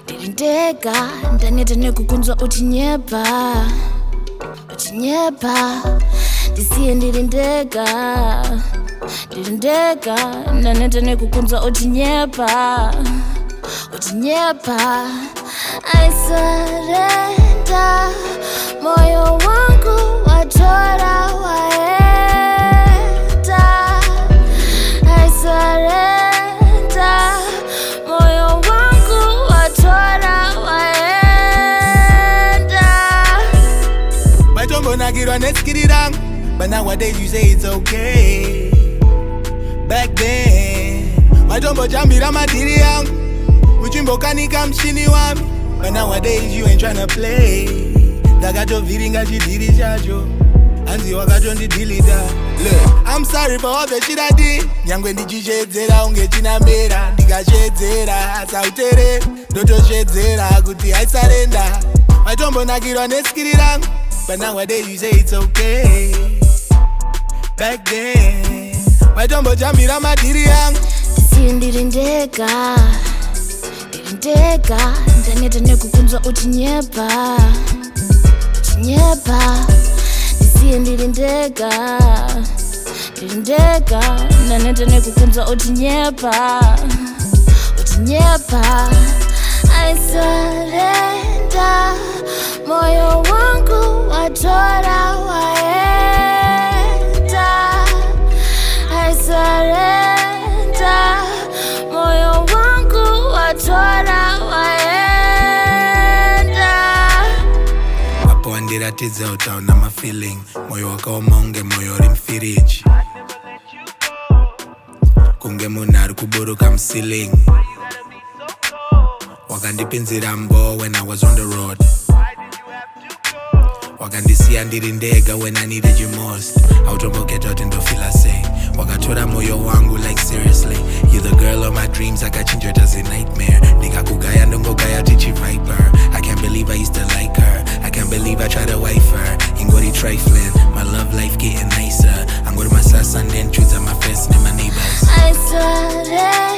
Ndirindega ndaneta nekukunzwa utinyepa ndisiye ndirindega ndaneta nekukunzwa utinyepa I surrender moyo wangu watora waenda I surrender moyo wangu watora waenda Matombo nagirwa neskirirang but nowadays you say it's okay. Back then matombo jambira madiri yang uchimbo kanika mshini wami but nowadays you ain't tryna play. Ndakatoviringa chidiri chacho anzi wakatondidilita. Look, I'm sorry for all the shit I did. Nyangwe ndichichedzera unge chinambera ndikachedzera asautere ndotoshedzera kuti I surrender. Matombo nakirwa neskirirang but nowadays you say it's okay. Back then matombo jambira madiri yang ndisiye ndirindega ndaneta nekukunzwa utinyepa ndisiye ndirindega ndaneta nekukunzwa utinyepa I surrender moyo wangu watora waenda I surrender moyo wangu watora waenda apo andiratidza utaona mafeeling moyo wakaoma unge moyo uri mfiriji kunge munhu ari kuburuka muceiling wakandipinzira mbo when I was on the road wakandisiya ndiri ndega when I needed you most automboketa kuti ndofila sei wakatora moyo wangu like seriously you're the girl of my dreams akachinja it as a nightmare ndikakugaya ndongogaya tichiviper I can't believe I used to like her I can't believe I tried to wife her ingori trifling my love life getting nicer angori masasa and then choose my first name my neighbors I surrender